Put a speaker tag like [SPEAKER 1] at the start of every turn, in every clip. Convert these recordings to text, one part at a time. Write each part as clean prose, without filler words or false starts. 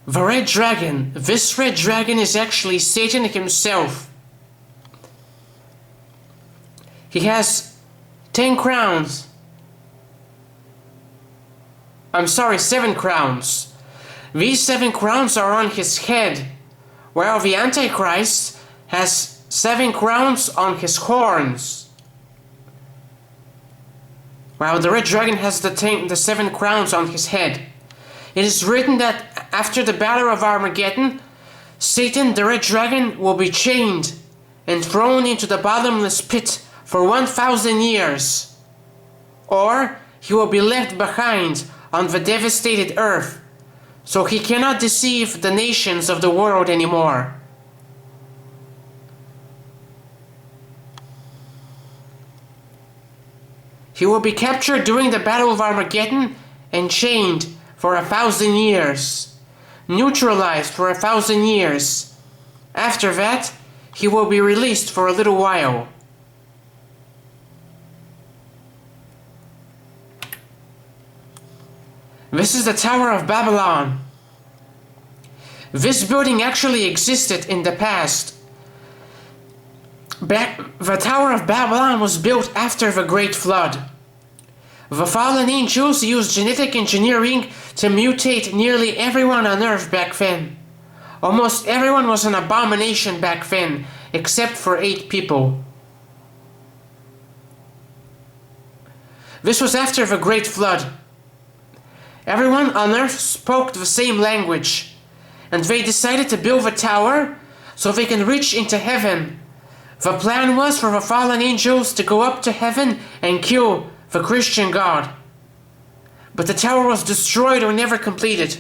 [SPEAKER 1] The red dragon. This red dragon is actually Satan himself. He has 10 crowns. I'm sorry, 7 crowns. These 7 crowns are on his head, while the Antichrist has 7 crowns on his horns. While the red dragon has the 7 crowns on his head. It is written that after the battle of Armageddon, Satan, the red dragon, will be chained and thrown into the bottomless pit for 1,000 years. Or he will be left behind on the devastated earth, so he cannot deceive the nations of the world anymore. He will be captured during the Battle of Armageddon and chained for 1,000 years, neutralized for 1,000 years. After that, he will be released for a little while. This is the Tower of Babylon. This building actually existed in the past. The Tower of Babylon was built after the Great Flood. The fallen angels used genetic engineering to mutate nearly everyone on Earth back then. Almost everyone was an abomination back then, except for 8 people. This was after the Great Flood. Everyone on Earth spoke the same language, and they decided to build a tower so they can reach into heaven. The plan was for the fallen angels to go up to heaven and kill the Christian God. But the tower was destroyed or never completed.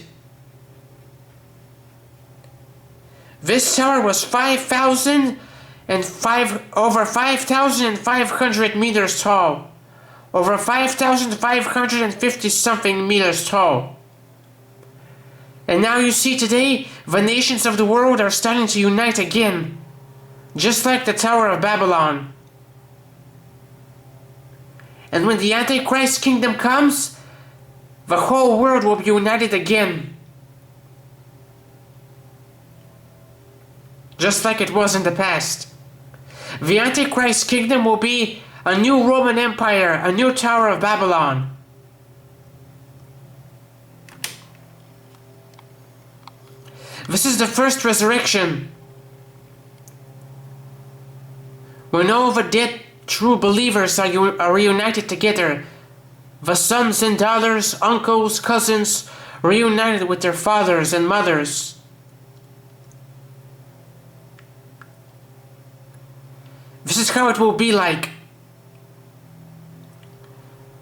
[SPEAKER 1] This tower was over 5,500 meters tall. Over 5,550 something meters tall. And now you see today, the nations of the world are starting to unite again. Just like the Tower of Babylon. And when the Antichrist kingdom comes, the whole world will be united again. Just like it was in the past. The Antichrist kingdom will be a new Roman Empire, a new Tower of Babylon. This is the first resurrection. When all the dead true believers are reunited together, the sons and daughters, uncles, cousins, reunited with their fathers and mothers. This is how it will be like.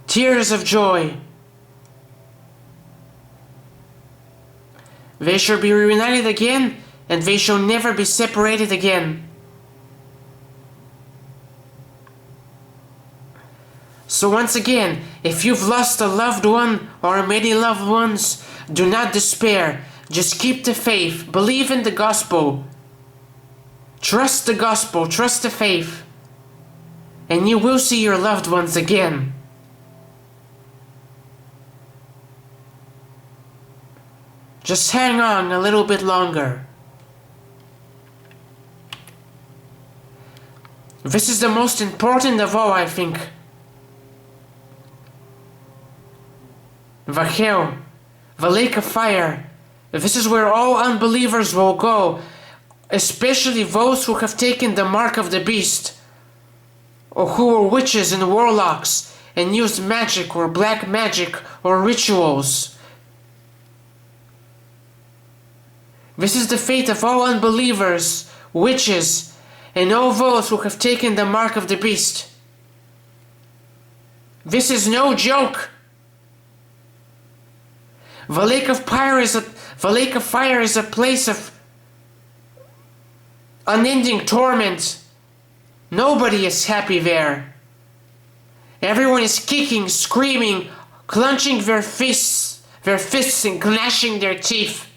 [SPEAKER 1] Tears of joy. They shall be reunited again, and they shall never be separated again. So once again, if you've lost a loved one or many loved ones, do not despair. Just keep the faith. Believe in the gospel. Trust the gospel. Trust the faith. And you will see your loved ones again. Just hang on a little bit longer. This is the most important of all, I think. The hell, the lake of fire. This is where all unbelievers will go, especially those who have taken the mark of the beast, or who were witches and warlocks and used magic or black magic or rituals. This is the fate of all unbelievers, witches, and all those who have taken the mark of the beast. This is no joke. The lake of fire is a place of unending torment. Nobody is happy there. Everyone is kicking, screaming, clenching their fists and gnashing their teeth.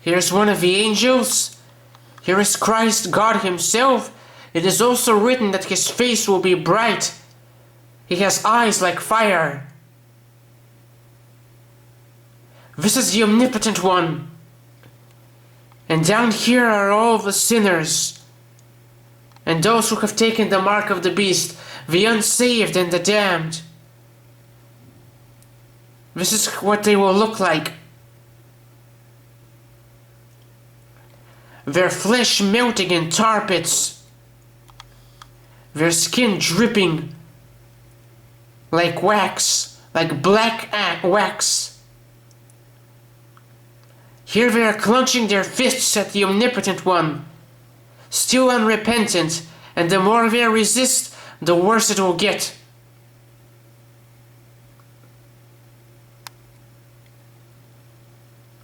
[SPEAKER 1] Here is one of the angels. Here is Christ, God himself. It is also written that his face will be bright. He has eyes like fire. This is the Omnipotent One. And down here are all the sinners, and those who have taken the mark of the beast, the unsaved and the damned. This is what they will look like. Their flesh melting in tar pits, their skin dripping like wax, like black wax. Here they are clenching their fists at the Omnipotent One, still unrepentant, and the more they resist, the worse it will get.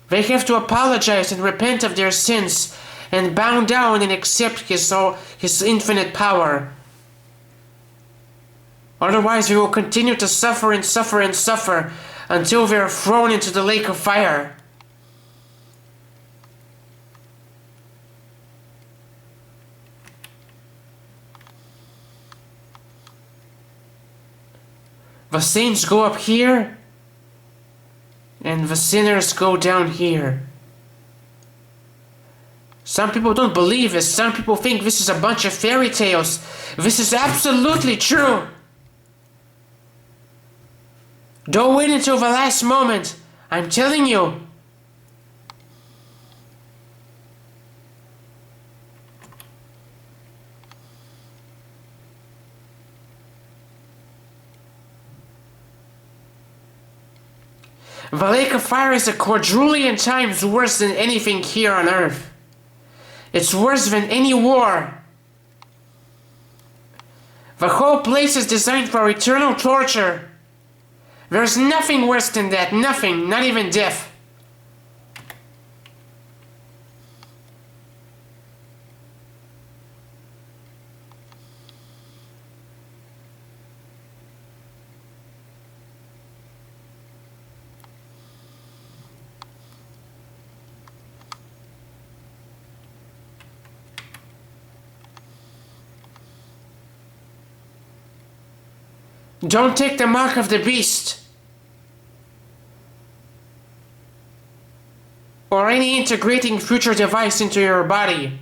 [SPEAKER 1] They have to apologize and repent of their sins, and bow down and accept His infinite power. Otherwise we will continue to suffer and suffer and suffer until they are thrown into the lake of fire. The saints go up here, and the sinners go down here. Some people don't believe this. Some people think this is a bunch of fairy tales. This is absolutely true. Don't wait until the last moment. I'm telling you. The lake of fire is a quadrillion times worse than anything here on earth. It's worse than any war. The whole place is designed for eternal torture. There's nothing worse than that. Nothing. Not even death. Don't take the mark of the beast, or any integrating future device into your body.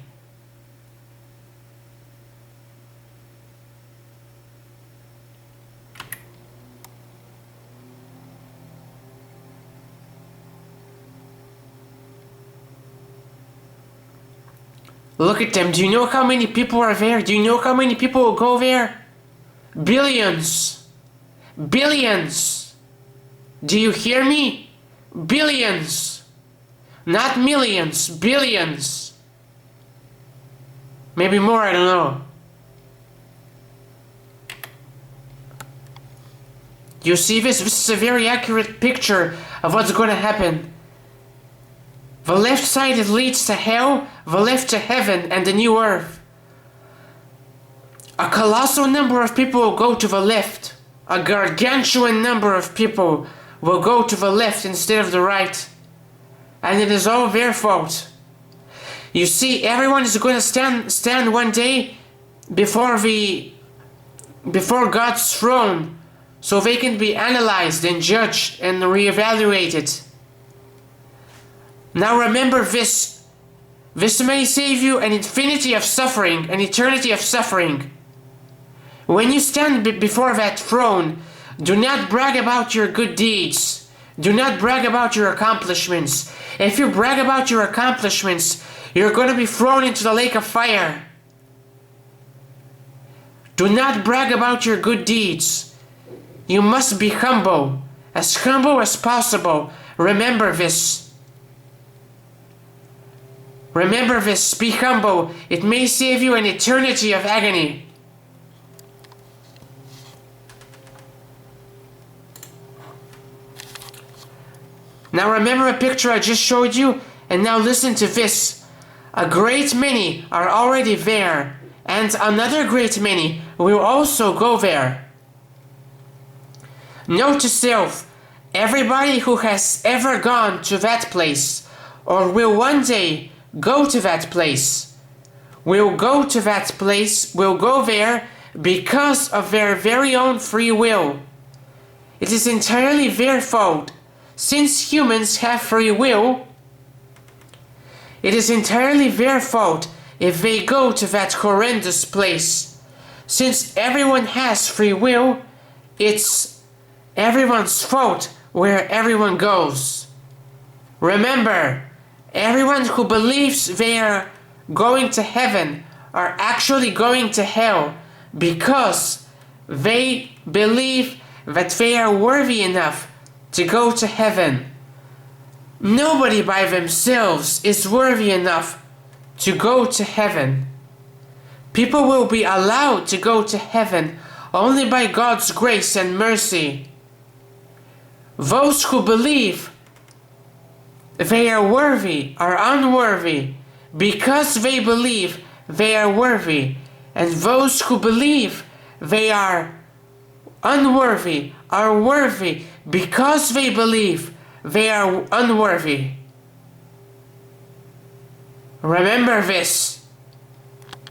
[SPEAKER 1] Look at them. Do you know how many people are there? Do you know how many people will go there? Billions. Billions. Do you hear me? Billions. Not millions. Billions. Maybe more, I don't know. You see this? This is a very accurate picture of what's going to happen. The left side it leads to hell, the left to heaven and the new earth. A colossal number of people will go to the left. A gargantuan number of people will go to the left instead of the right. And it is all their fault. You see, everyone is going to stand one day before God's throne, so they can be analyzed and judged and reevaluated. Now remember this. This may save you an infinity of suffering, an eternity of suffering. When you stand before that throne, do not brag about your good deeds. Do not brag about your accomplishments. If you brag about your accomplishments, you're going to be thrown into the lake of fire. Do not brag about your good deeds. You must be humble as possible. Remember this. Remember this. Be humble. It may save you an eternity of agony. Now remember a picture I just showed you, and now listen to this. A great many are already there, and another great many will also go there. Note to self, everybody who has ever gone to that place or will one day go to that place. Will go to that place, will go there because of their very own free will. It is entirely their fault. Since humans have free will, it is entirely their fault if they go to that horrendous place. Since everyone has free will, it's everyone's fault where everyone goes. Remember, everyone who believes they are going to heaven are actually going to hell because they believe that they are worthy enough to go to heaven. Nobody by themselves is worthy enough to go to heaven. People will be allowed to go to heaven only by God's grace and mercy. Those who believe they are worthy are unworthy because they believe they are worthy, and those who believe they are unworthy are worthy because they believe they are unworthy. Remember this.